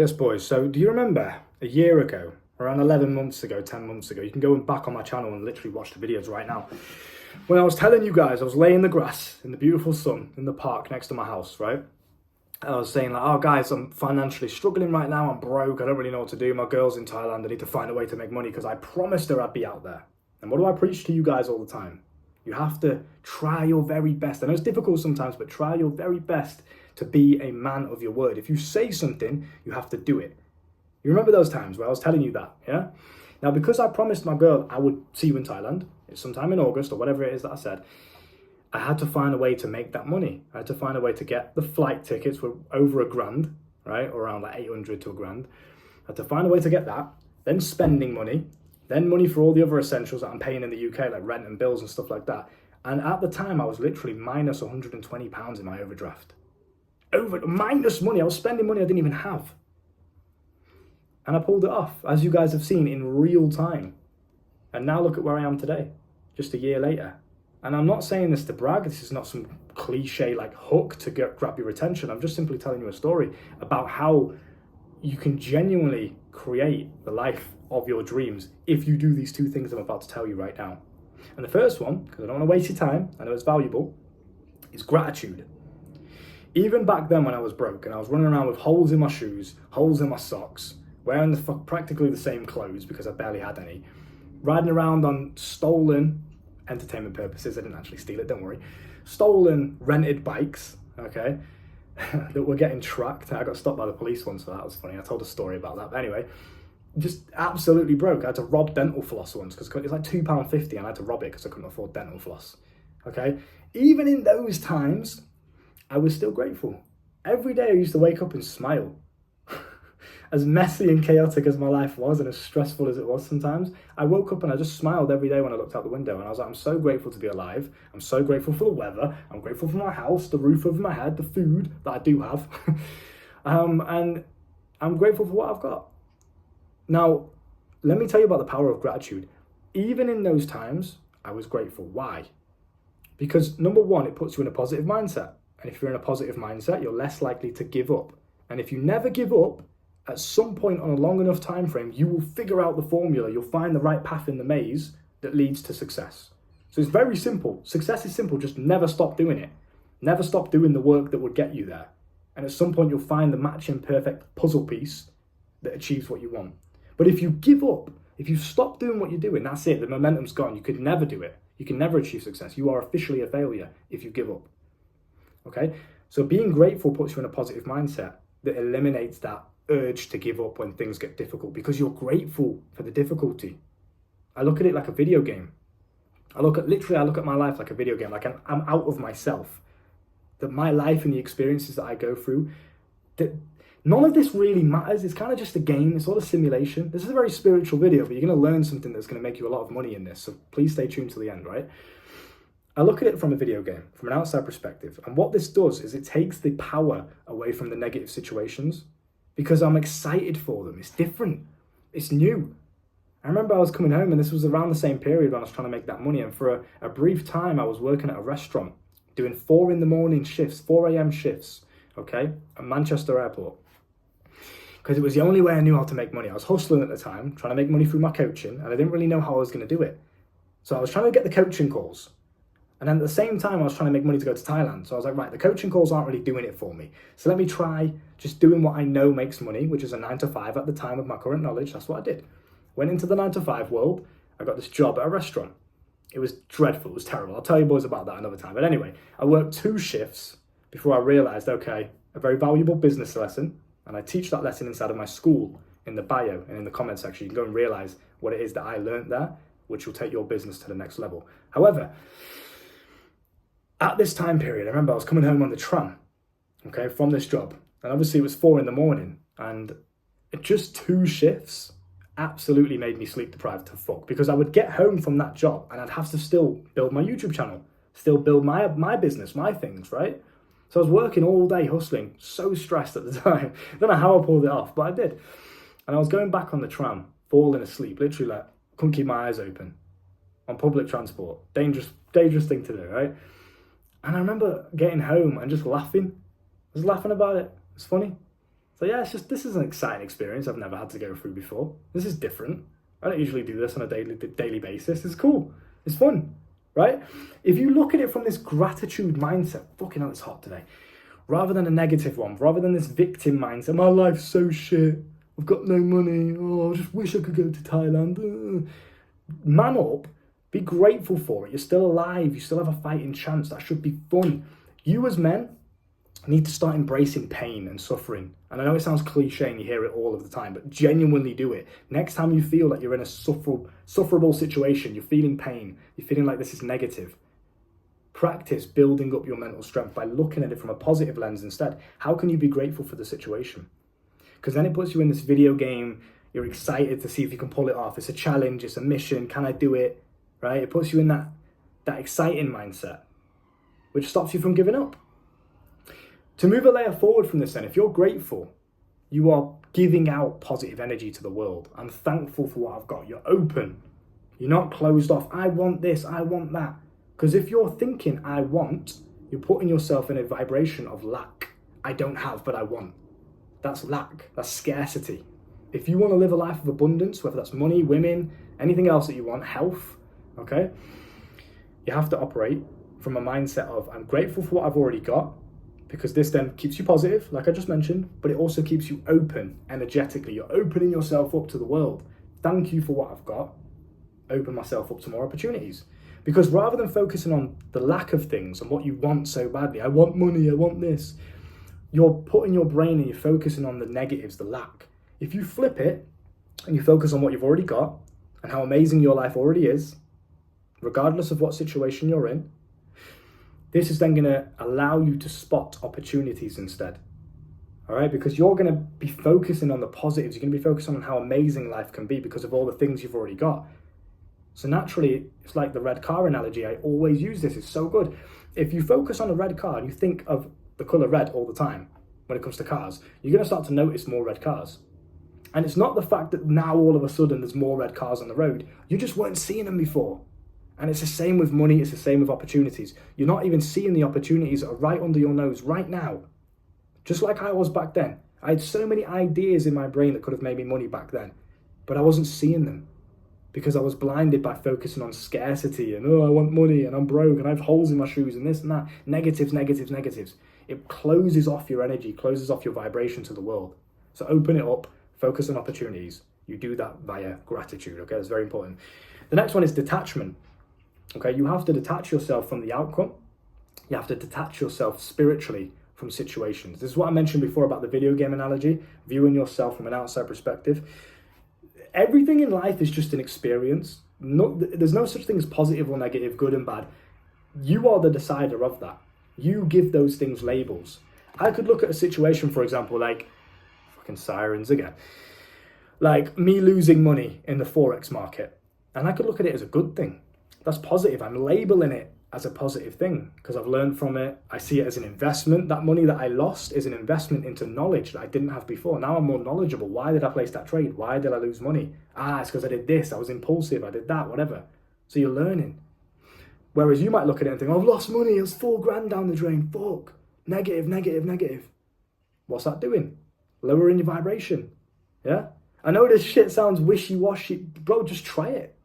Yes, boys. So do you remember a year ago, around 11 months ago, 10 months ago, you can go back on my channel and literally watch the videos right now. When I was telling you guys, I was laying in the grass in the beautiful sun in the park next to my house, right? And I was saying like, oh guys, I'm financially struggling right now. I'm broke. I don't really know what to do. My girl's in Thailand. I need to find a way to make money because I promised her I'd be out there. And what do I preach to you guys all the time? You have to try your very best. I know it's difficult sometimes, but try your very best to be a man of your word. If you say something, you have to do it. You remember those times where I was telling you that, yeah? Now, because I promised my girl I would see you in Thailand, it's sometime in August or whatever it is that I said, I had to find a way to make that money. I had to find a way to get the flight tickets were over $1,000, right? Or around like 800 to $1,000. I had to find a way to get that, then spending money, then money for all the other essentials that I'm paying in the UK, like rent and bills and stuff like that. And at the time, I was literally minus £120 in my overdraft. Minus money. I was spending money I didn't even have. And I pulled it off, as you guys have seen, in real time. And now look at where I am today, just a year later. And I'm not saying this to brag. This is not some cliche like hook to grab your attention. I'm just simply telling you a story about how you can genuinely create the life of your dreams if you do these two things I'm about to tell you right now. And the first one, because I don't want to waste your time, I know it's valuable, is gratitude. Even back then when I was broke and I was running around with holes in my shoes, holes in my socks, wearing practically the same clothes because I barely had any, riding around on stolen, entertainment purposes, I didn't actually steal it, don't worry, stolen rented bikes, okay, that were getting tracked. I got stopped by the police once for that. It was funny. I told a story about that. But anyway, just absolutely broke. I had to rob dental floss once because it's like £2.50 and I had to rob it because I couldn't afford dental floss, okay? Even in those times, I was still grateful. Every day I used to wake up and smile. As messy and chaotic as my life was and as stressful as it was sometimes, I woke up and I just smiled every day when I looked out the window. And I was like, I'm so grateful to be alive. I'm so grateful for the weather. I'm grateful for my house, the roof over my head, the food that I do have. And I'm grateful for what I've got. Now, let me tell you about the power of gratitude. Even in those times, I was grateful. Why? Because number one, it puts you in a positive mindset. And if you're in a positive mindset, you're less likely to give up. And if you never give up, at some point on a long enough time frame, you will figure out the formula. You'll find the right path in the maze that leads to success. So it's very simple. Success is simple. Just never stop doing it. Never stop doing the work that would get you there. And at some point, you'll find the matching perfect puzzle piece that achieves what you want. But if you give up, if you stop doing what you're doing, that's it. The momentum's gone. You could never do it. You can never achieve success. You are officially a failure if you give up. Okay? So being grateful puts you in a positive mindset that eliminates that urge to give up when things get difficult because you're grateful for the difficulty. I look at it like a video game. I look at my life like a video game. Like I'm out of myself. That my life and the experiences that I go through, that none of this really matters. It's kind of just a game. It's all a simulation. This is a very spiritual video, but you're going to learn something that's going to make you a lot of money in this. So please stay tuned to the end, right? I look at it from a video game, from an outside perspective. And what this does is it takes the power away from the negative situations because I'm excited for them. It's different. It's new. I remember I was coming home and this was around the same period when I was trying to make that money. And for a brief time, I was working at a restaurant doing 4 a.m. shifts, 4 a.m. shifts, okay, at Manchester Airport. Because it was the only way I knew how to make money. I was hustling at the time, trying to make money through my coaching, and I didn't really know how I was going to do it. So I was trying to get the coaching calls. And then at the same time, I was trying to make money to go to Thailand. So I was like, right, the coaching calls aren't really doing it for me. So let me try just doing what I know makes money, which is a 9-to-5 at the time of my current knowledge. That's what I did. Went into the 9-to-5 world. I got this job at a restaurant. It was dreadful. It was terrible. I'll tell you boys about that another time. But anyway, I worked 2 shifts before I realized, okay, a very valuable business lesson. And I teach that lesson inside of my school in the bio and in the comment section. You can go and realize what it is that I learned there, which will take your business to the next level. However, at this time period, I remember I was coming home on the tram, okay, from this job. And obviously it was 4 a.m. and just 2 shifts absolutely made me sleep deprived to fuck because I would get home from that job and I'd have to still build my YouTube channel, still build my business, my things, right? So I was working all day, hustling, so stressed at the time. I don't know how I pulled it off, but I did. And I was going back on the tram, falling asleep, literally like, couldn't keep my eyes open on public transport. Dangerous thing to do, right? And I remember getting home and just laughing. I was laughing about it. It's funny. So yeah, this is an exciting experience I've never had to go through before. This is different. I don't usually do this on a daily basis. It's cool. It's fun, right? If you look at it from this gratitude mindset, fucking hell, it's hot today, rather than a negative one, rather than this victim mindset, my life's so shit, I've got no money, oh, I just wish I could go to Thailand. Man up, be grateful for it. You're still alive. You still have a fighting chance. That should be fun. You as men need to start embracing pain and suffering. And I know it sounds cliche and you hear it all of the time, but genuinely do it. Next time you feel like you're in a sufferable situation, you're feeling pain, you're feeling like this is negative, practice building up your mental strength by looking at it from a positive lens instead. How can you be grateful for the situation? Because then it puts you in this video game. You're excited to see if you can pull it off. It's a challenge, it's a mission. Can I do it? Right? It puts you in that exciting mindset, which stops you from giving up. To move a layer forward from this then, if you're grateful, you are giving out positive energy to the world. I'm thankful for what I've got. You're open. You're not closed off. I want this, I want that. Because if you're thinking, I want, you're putting yourself in a vibration of lack. I don't have, but I want. That's lack. That's scarcity. If you want to live a life of abundance, whether that's money, women, anything else that you want, health, okay, you have to operate from a mindset of, I'm grateful for what I've already got, because this then keeps you positive, like I just mentioned, but it also keeps you open energetically. You're opening yourself up to the world. Thank you for what I've got. Open myself up to more opportunities. Because rather than focusing on the lack of things and what you want so badly, I want money, I want this, you're putting your brain and you're focusing on the negatives, the lack. If you flip it and you focus on what you've already got and how amazing your life already is, regardless of what situation you're in, this is then going to allow you to spot opportunities instead. All right, because you're going to be focusing on the positives. You're going to be focusing on how amazing life can be because of all the things you've already got. So naturally, it's like the red car analogy. I always use this. It's so good. If you focus on a red car and you think of the color red all the time when it comes to cars, you're going to start to notice more red cars. And it's not the fact that now all of a sudden there's more red cars on the road. You just weren't seeing them before. And it's the same with money. It's the same with opportunities. You're not even seeing the opportunities that are right under your nose right now. Just like I was back then. I had so many ideas in my brain that could have made me money back then, but I wasn't seeing them because I was blinded by focusing on scarcity and, oh, I want money and I'm broke and I have holes in my shoes and this and that. Negatives, negatives, negatives. It closes off your energy, closes off your vibration to the world. So open it up, focus on opportunities. You do that via gratitude, okay? That's very important. The next one is detachment. Okay, you have to detach yourself from the outcome. You have to detach yourself spiritually from situations. This is what I mentioned before about the video game analogy, viewing yourself from an outside perspective. Everything in life is just an experience. There's no such thing as positive or negative, good and bad. You are the decider of that. You give those things labels. I could look at a situation, for example, like fucking sirens again, like me losing money in the Forex market. And I could look at it as a good thing. That's positive. I'm labeling it as a positive thing because I've learned from it. I see it as an investment. That money that I lost is an investment into knowledge that I didn't have before. Now I'm more knowledgeable. Why did I place that trade? Why did I lose money? It's because I did this. I was impulsive. I did that, whatever. So you're learning. Whereas you might look at it and think, I've lost money. It was $4,000 down the drain. Fuck. Negative, negative, negative. What's that doing? Lowering your vibration. Yeah? I know this shit sounds wishy-washy. Bro, just try it.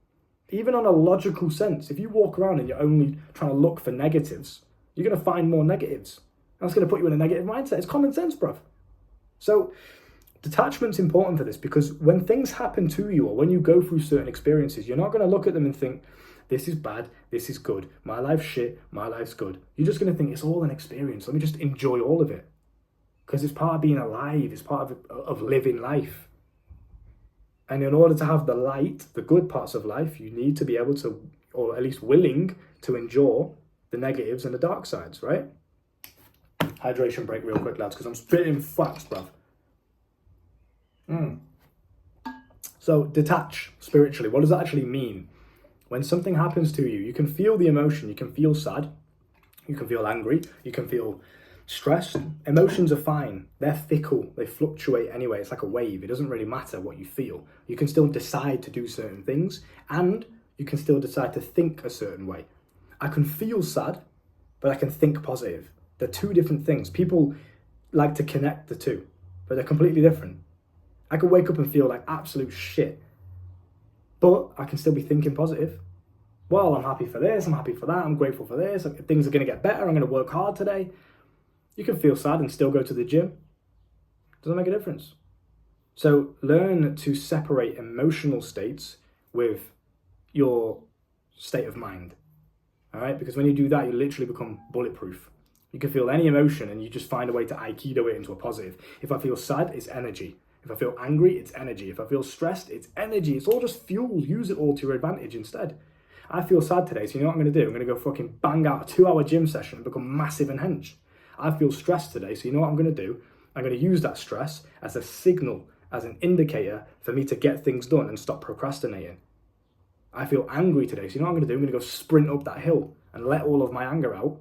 Even on a logical sense, if you walk around and you're only trying to look for negatives, you're going to find more negatives. That's going to put you in a negative mindset. It's common sense, bruv. So detachment's important for this because when things happen to you or when you go through certain experiences, you're not going to look at them and think, this is bad, this is good, my life's shit, my life's good. You're just going to think it's all an experience. Let me just enjoy all of it. Because it's part of being alive. It's part of living life. And in order to have the light, the good parts of life, you need to be able to, or at least willing to endure the negatives and the dark sides, right? Hydration break real quick, lads, because I'm spitting facts, bruv. So detach spiritually. What does that actually mean? When something happens to you, you can feel the emotion. You can feel sad. You can feel angry. You can feel stressed. Emotions are fine. They're fickle. They fluctuate anyway. It's like a wave. It doesn't really matter what you feel. You can still decide to do certain things and you can still decide to think a certain way. I can feel sad, but I can think positive. They're two different things. People like to connect the two. but they're completely different. I could wake up and feel like absolute shit, but I can still be thinking positive. Well, I'm happy for this, I'm happy for that, I'm grateful for this, things are going to get better, I'm going to work hard today. You can feel sad and still go to the gym. Doesn't make a difference. So learn to separate emotional states with your state of mind. All right? Because when you do that, you literally become bulletproof. You can feel any emotion and you just find a way to aikido it into a positive. If I feel sad, it's energy. If I feel angry, it's energy. If I feel stressed, it's energy. It's all just fuel. Use it all to your advantage instead. I feel sad today, so you know what I'm going to do? I'm going to go fucking bang out a 2-hour gym session and become massive and hench. I feel stressed today, so you know what I'm going to do? I'm going to use that stress as a signal, as an indicator for me to get things done and stop procrastinating. I feel angry today, so you know what I'm going to do? I'm going to go sprint up that hill and let all of my anger out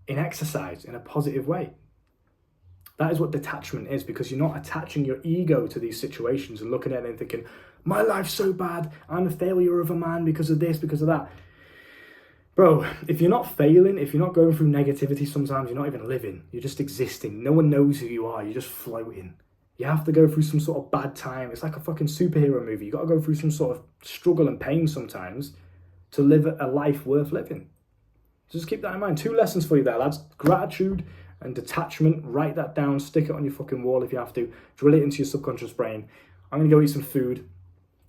in exercise, in a positive way. That is what detachment is, because you're not attaching your ego to these situations and looking at it and thinking, my life's so bad, I'm a failure of a man because of this, because of that. Bro, if you're not failing, if you're not going through negativity sometimes, you're not even living. You're just existing. No one knows who you are. You're just floating. You have to go through some sort of bad time. It's like a fucking superhero movie. You got to go through some sort of struggle and pain sometimes to live a life worth living. Just keep that in mind. 2 lessons for you there, lads. Gratitude and detachment. Write that down. Stick it on your fucking wall if you have to. Drill it into your subconscious brain. I'm going to go eat some food.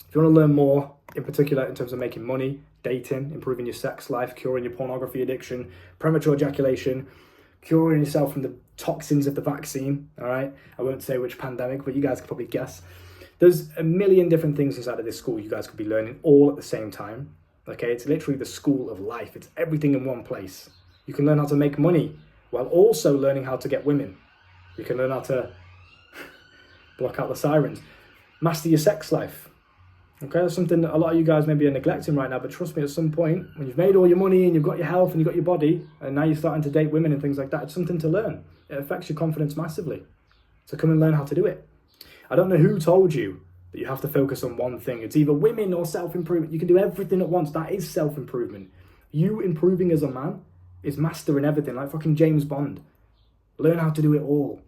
If you want to learn more, in particular in terms of making money, dating, improving your sex life, curing your pornography addiction, premature ejaculation, curing yourself from the toxins of the vaccine, all right? I won't say which pandemic, but you guys can probably guess. There's a million different things inside of this school you guys could be learning all at the same time, okay? It's literally the school of life. It's everything in one place. You can learn how to make money while also learning how to get women. You can learn how to block out the sirens. Master your sex life. Okay, that's something that a lot of you guys maybe are neglecting right now, but trust me, at some point, when you've made all your money and you've got your health and you've got your body, and now you're starting to date women and things like that, it's something to learn. It affects your confidence massively. So come and learn how to do it. I don't know who told you that you have to focus on one thing. It's either women or self-improvement. You can do everything at once. That is self-improvement. You improving as a man is mastering everything, like fucking James Bond. Learn how to do it all.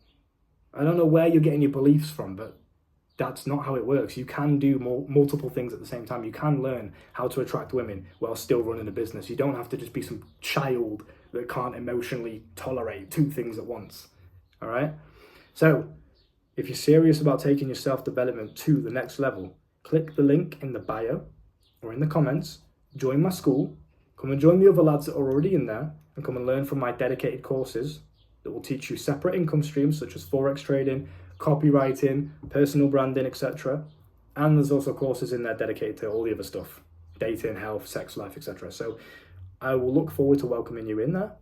I don't know where you're getting your beliefs from, but that's not how it works. You can do multiple things at the same time. You can learn how to attract women while still running a business. You don't have to just be some child that can't emotionally tolerate 2 things at once. All right? So, if you're serious about taking your self-development to the next level, click the link in the bio or in the comments, join my school, come and join the other lads that are already in there, and come and learn from my dedicated courses that will teach you separate income streams such as Forex trading, copywriting, personal branding, etc. And there's also courses in there dedicated to all the other stuff, dating, health, sex life, etc. So I will look forward to welcoming you in there.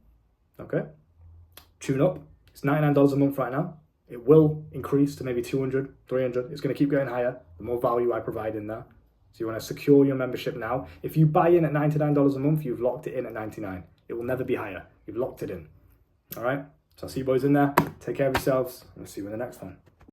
Okay? Tune up. It's $99 a month right now. It will increase to maybe 200, 300. It's going to keep going higher the more value I provide in there. So you want to secure your membership now. If you buy in at $99 a month, you've locked it in at $99. It will never be higher. You've locked it in. All right? So I'll see you boys in there. Take care of yourselves, and I'll see you in the next one.